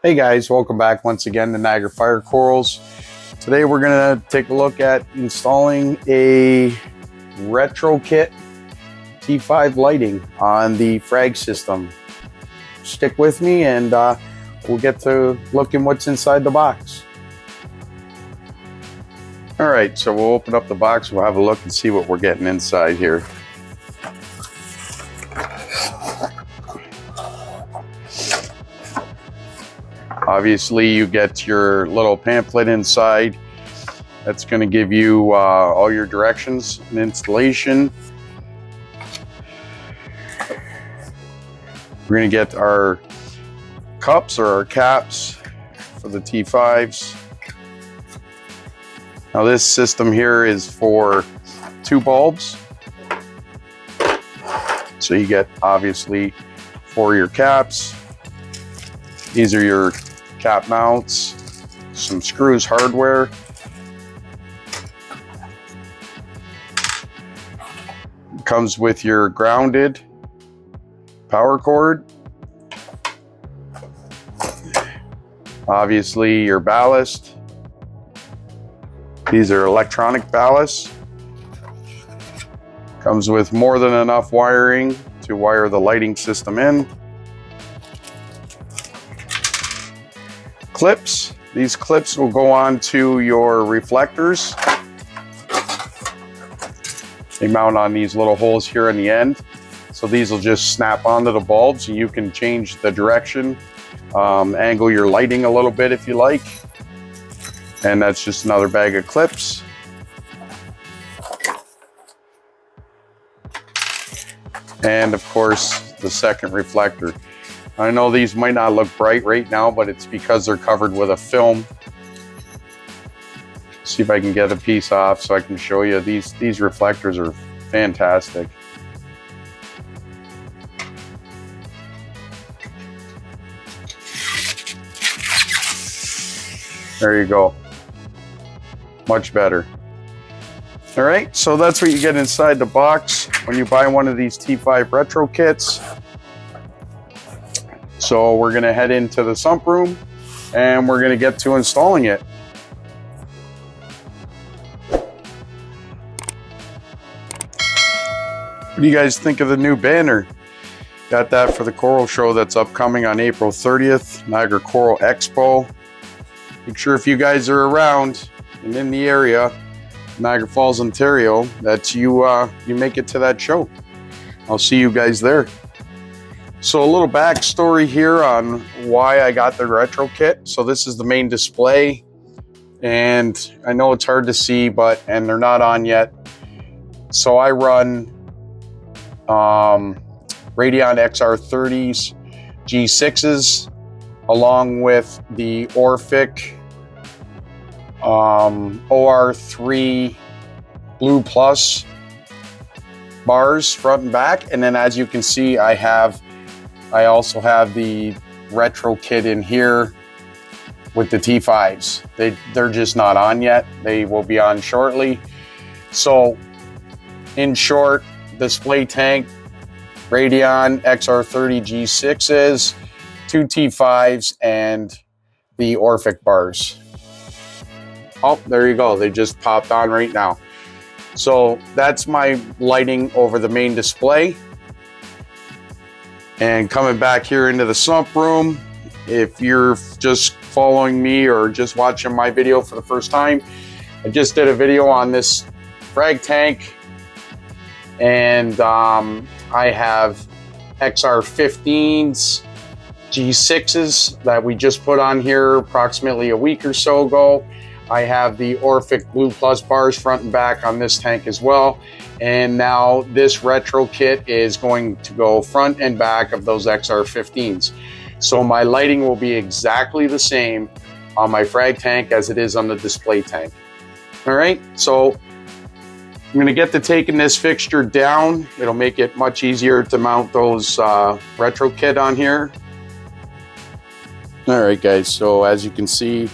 Hey guys, welcome back once again to Niagara Fire Corals. Today we're going to take a look at installing a retro kit T5 lighting on the Frag system. Stick with me and we'll get to looking what's inside the box. Alright, so we'll open up the box, we'll have a look and see what we're getting inside here. Obviously, you get your little pamphlet inside. That's going to give you all your directions and installation. We're going to get our cups or our caps for the T5s. Now this system here is for 2 bulbs. So you get obviously 4 your caps. These are your cap mounts, some screws, hardware. Comes with your grounded power cord. Obviously your ballast. These are electronic ballasts. Comes with more than enough wiring to wire the lighting system in. Clips. These clips will go on to your reflectors. They mount on these little holes here in the end. So these will just snap onto the bulbs and you can change the direction, angle your lighting a little bit if you like. And that's just another bag of clips. And of course, the second reflector. I know these might not look bright right now, but it's because they're covered with a film. See if I can get a piece off so I can show you. These reflectors are fantastic. There you go. Much better. All right, so that's what you get inside the box when you buy one of these T5 retro kits. So we're going to head into the sump room and we're going to get to installing it. What do you guys think of the new banner? Got that for the Coral Show that's upcoming on April 30th, Niagara Coral Expo. Make sure if you guys are around and in the area, Niagara Falls, Ontario, that you make it to that show. I'll see you guys there. So a little backstory here on why I got the retro kit. So this is the main display, and I know it's hard to see, and they're not on yet. So I run Radeon XR30s, G6s, along with the Orphic OR3 Blue Plus bars front and back. And then as you can see, I also have the retro kit in here with the T5s. They're just not on yet. They will be on shortly. So in short, display tank, Radeon XR30 G6s, 2 T5s, and the Orphic bars. Oh, there you go. They just popped on right now. So that's my lighting over the main display. And coming back here into the sump room, if you're just following me or just watching my video for the first time, I just did a video on this Frag tank, and I have XR15s, G6s that we just put on here approximately a week or so ago. I have the Orphic Blue Plus bars front and back on this tank as well. And now this retro kit is going to go front and back of those XR15s. So my lighting will be exactly the same on my Frag tank as it is on the display tank. All right, so I'm gonna get to taking this fixture down. It'll make it much easier to mount those retro kit on here. All right, guys, so as you can see,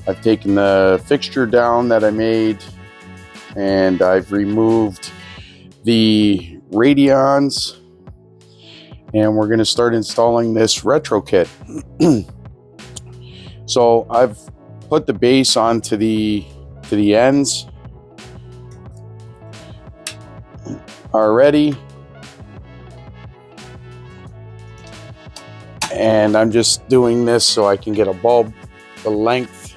I've taken the fixture down that I made, and I've removed the Radeons, and we're going to start installing this retro kit. So I've put the base onto the ends already, and I'm just doing this so I can get a bulb the length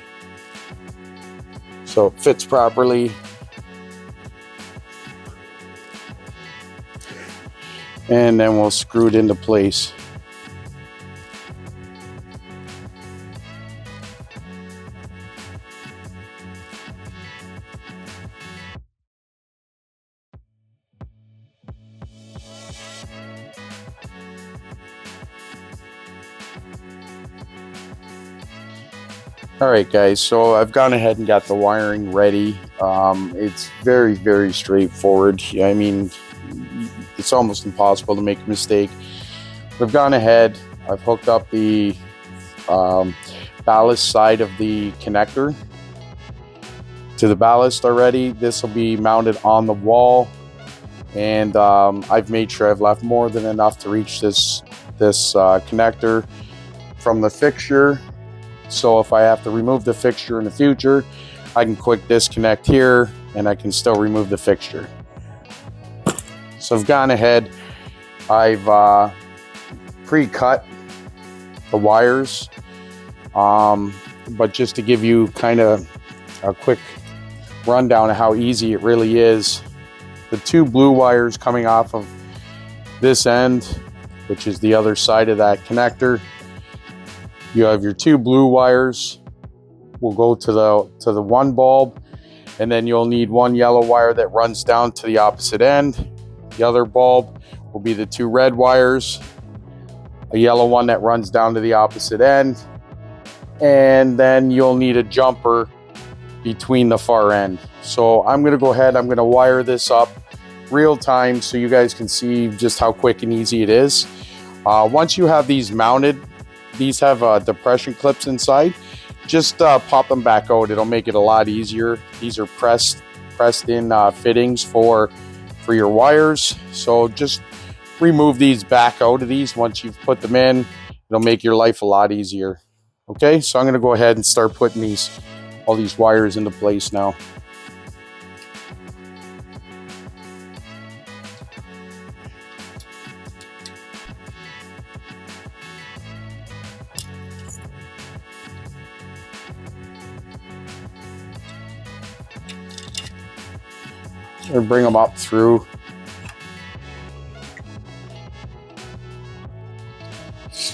so it fits properly. And then we'll screw it into place. All right, guys, so I've gone ahead and got the wiring ready. It's very, very straightforward. I mean, it's almost impossible to make a mistake. We've gone ahead, I've hooked up the ballast side of the connector to the ballast already. This will be mounted on the wall, and I've made sure I've left more than enough to reach this connector from the fixture. So if I have to remove the fixture in the future, I can quick disconnect here and I can still remove the fixture. So I've gone ahead, I've pre-cut the wires, but just to give you kind of a quick rundown of how easy it really is, the two blue wires coming off of this end, which is the other side of that connector, you have your two blue wires will go to the one bulb, and then you'll need one yellow wire that runs down to the opposite end. The other bulb will be the two red wires, a yellow one that runs down to the opposite end, and then you'll need a jumper between the far end. So I'm going to go ahead, I'm going to wire this up real time so you guys can see just how quick and easy it is. Once you have these mounted, these have depression clips inside. Just pop them back out. It'll make it a lot easier. These are pressed in fittings for your wires. So just remove these back out of these. Once you've put them in, it'll make your life a lot easier. Okay, so I'm going to go ahead and start putting all these wires into place now. Or bring them up through.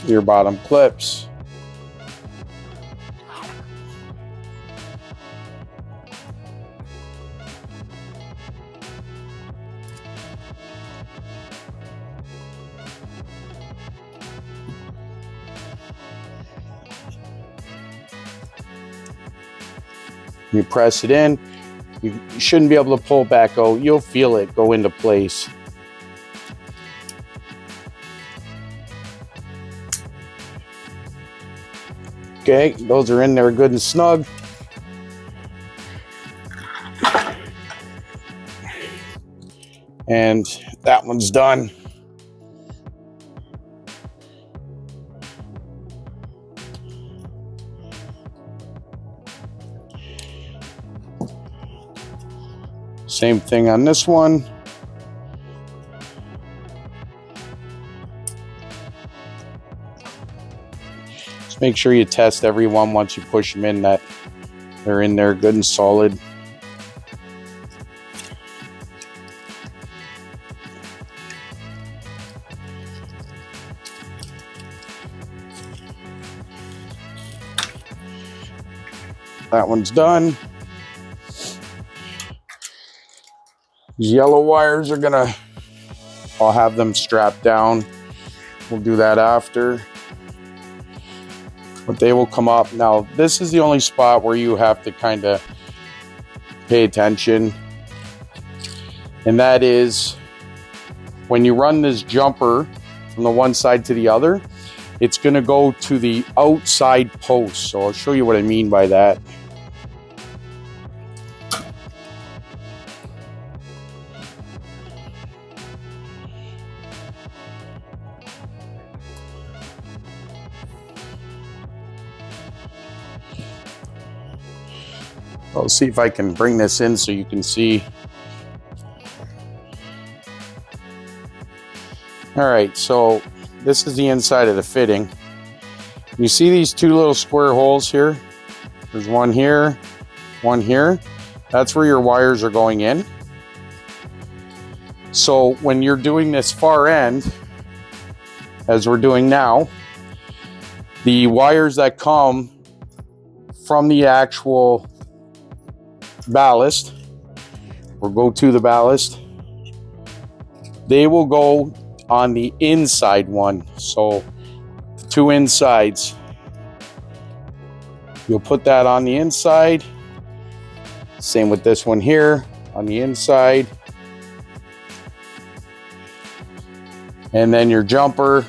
Your bottom clips. You press it in. You shouldn't be able to pull back out. You'll feel it go into place. Okay, those are in there good and snug. And that one's done. Same thing on this one. Just make sure you test every one once you push them in, that they're in there good and solid. That one's done. These yellow wires are gonna, I'll have them strapped down. We'll do that after. But they will come up. Now, this is the only spot where you have to kind of pay attention. And that is when you run this jumper from the one side to the other, it's gonna go to the outside post. So I'll show you what I mean by that. I'll see if I can bring this in so you can see. All right, so this is the inside of the fitting. You see these two little square holes here? There's one here, one here. That's where your wires are going in. So when you're doing this far end, as we're doing now, the wires that come from the actual ballast, or go to the ballast, they will go on the inside one. So the two insides, you'll put that on the inside. Same with this one here on the inside. And then your jumper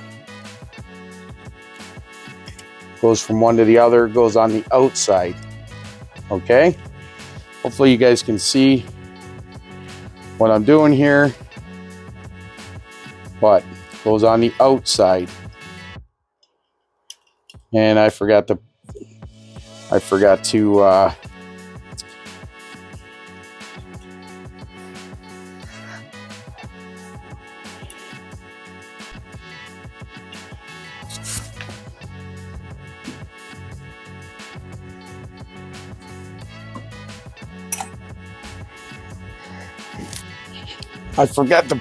goes from one to the other, goes on the outside. Okay? Hopefully you guys can see what I'm doing here. But goes on the outside. And I forgot to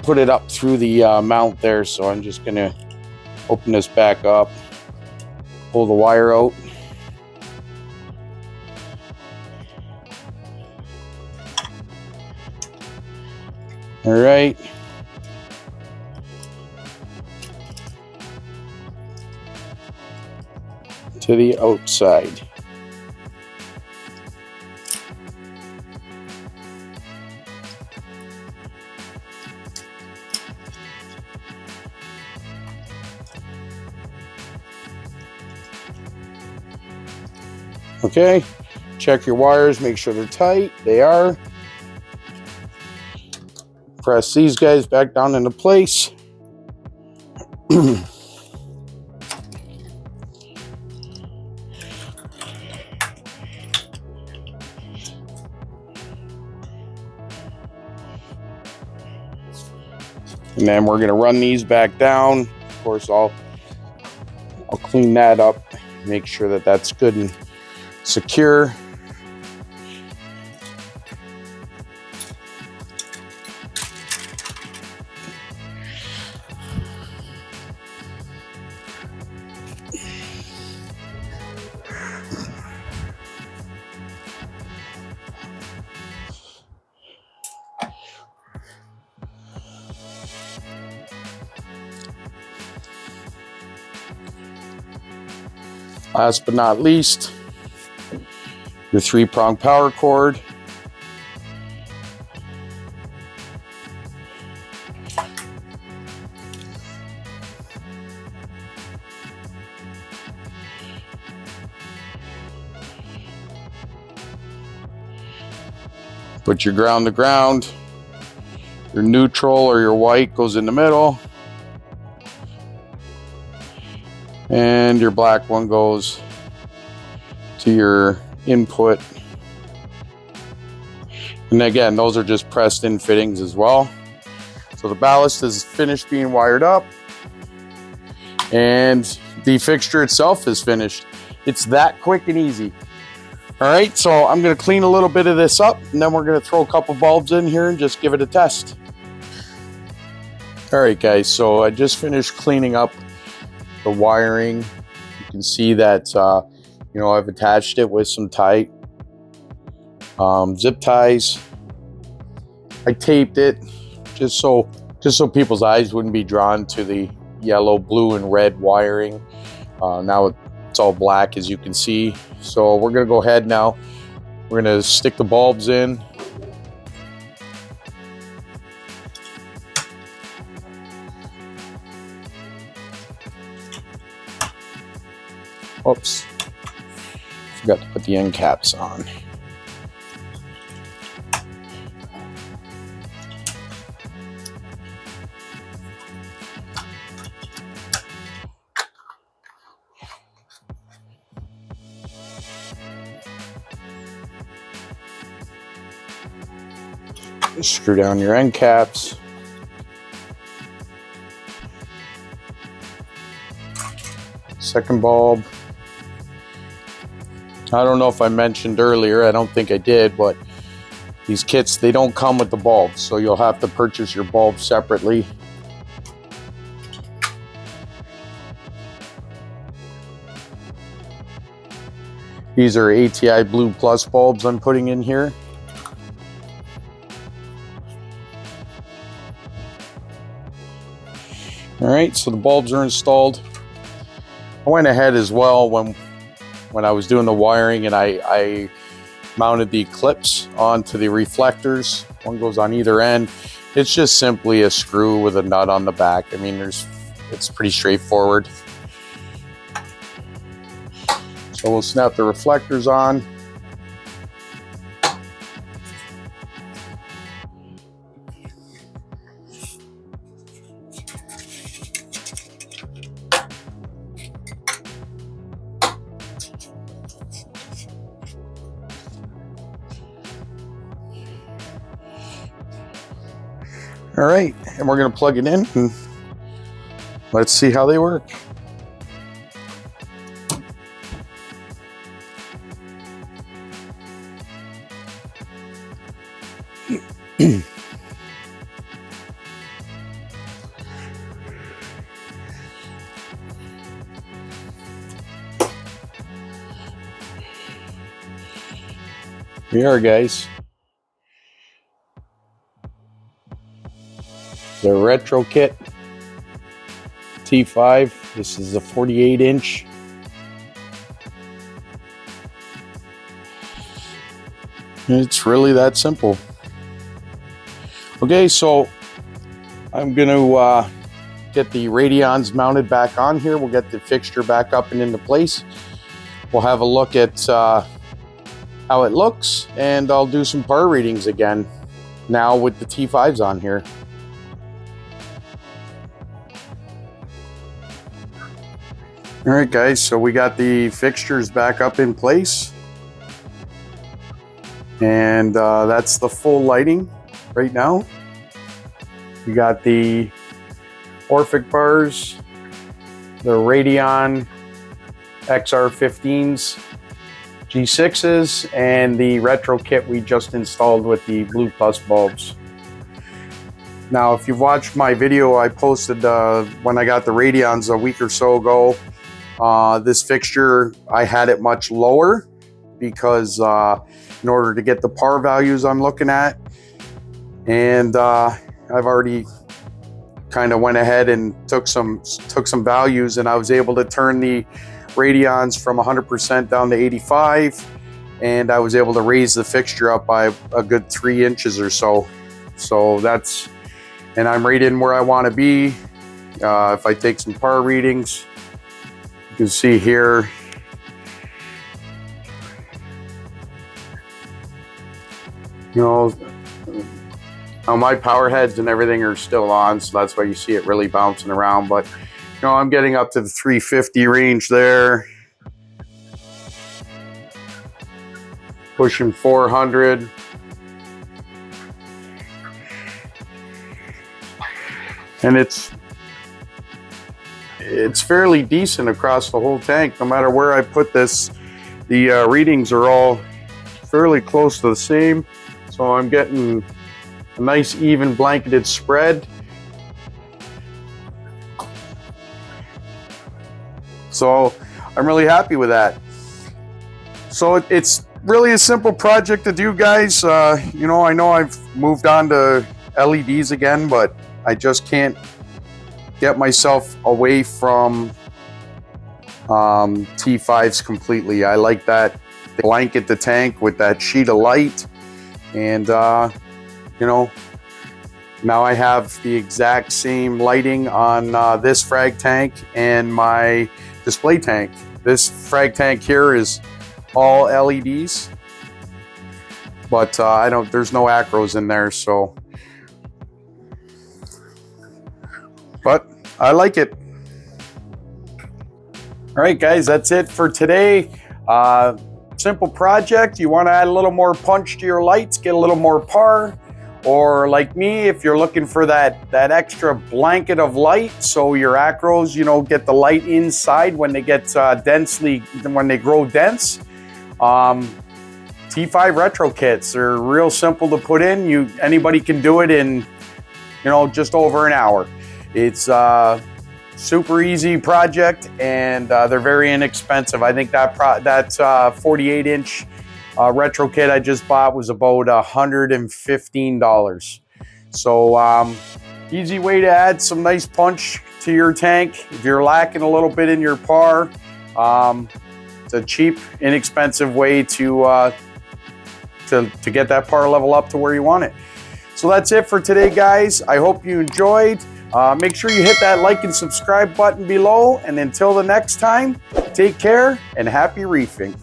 put it up through the mount there, so I'm just gonna open this back up, pull the wire out. All right. To the outside. Okay, check your wires, make sure they're tight. They are. Press these guys back down into place. And then we're going to run these back down. Of course, I'll clean that up, make sure that that's good and secure. Last but not least, your 3-prong power cord. Put your ground to ground. Your neutral or your white goes in the middle. And your black one goes to your input. And again, those are just pressed in fittings as well. So the ballast is finished being wired up. And the fixture itself is finished. It's that quick and easy. All right, so I'm going to clean a little bit of this up, and then we're going to throw a couple bulbs in here and just give it a test. All right, guys, so I just finished cleaning up the wiring. You can see that I've attached it with some tight zip ties. I taped it just so people's eyes wouldn't be drawn to the yellow, blue, and red wiring. Now it's all black, as you can see. So we're gonna go ahead now. We're gonna stick the bulbs in. Oops, forgot to put the end caps on. Screw down your end caps. Second bulb. I don't know if I mentioned earlier, I don't think I did, but these kits, they don't come with the bulbs, so you'll have to purchase your bulbs separately. These are ATI Blue Plus bulbs I'm putting in here. All right, so the bulbs are installed. I went ahead as well when I was doing the wiring, and I mounted the clips onto the reflectors. One goes on either end. It's just simply a screw with a nut on the back. I mean, it's pretty straightforward. So we'll snap the reflectors on. All right, and we're going to plug it in and let's see how they work. Here we are, guys. The retro kit T5. This is a 48-inch. It's really that simple. Okay, so I'm going to get the radions mounted back on here. We'll get the fixture back up and into place. We'll have a look at how it looks, and I'll do some par readings again now with the T5s on here. All right, guys, so we got the fixtures back up in place, and that's the full lighting right now. We got the Orphic bars, the Radion XR15s, G6s, and the retro kit we just installed with the Blue Plus bulbs. Now, if you've watched my video I posted when I got the Radions a week or so ago, this fixture, I had it much lower because in order to get the par values I'm looking at, and I've already kind of went ahead and took some values, and I was able to turn the Radions from 100% down to 85, and I was able to raise the fixture up by a good 3 inches or so. So that's, and I'm right in where I want to be. If I take some par readings, you can see here, you know, now my power heads and everything are still on, so that's why you see it really bouncing around. But you know, I'm getting up to the 350 range there, pushing 400. And it's fairly decent across the whole tank. No matter where I put this, the readings are all fairly close to the same. So I'm getting a nice even blanketed spread. So I'm really happy with that. So it's really a simple project to do, guys. You know I've moved on to LEDs again, but I just can't get myself away from T5s completely. I like that blanket the tank with that sheet of light, and you know, now I have the exact same lighting on this Frag tank and my display tank. This Frag tank here is all LEDs, but there's no acros in there, so. But I like it. All right, guys, that's it for today. Simple project. You want to add a little more punch to your lights, get a little more par. Or like me, if you're looking for that extra blanket of light, so your acros, you know, get the light inside when they get when they grow dense. T5 retro kits are real simple to put in. Anybody can do it in, you know, just over an hour. It's super easy project, and they're very inexpensive. I think that 48-inch retro kit I just bought was about $115. So easy way to add some nice punch to your tank if you're lacking a little bit in your par. It's a cheap, inexpensive way to get that par level up to where you want it. So that's it for today, guys. I hope you enjoyed. Make sure you hit that like and subscribe button below. And until the next time, take care and happy reefing.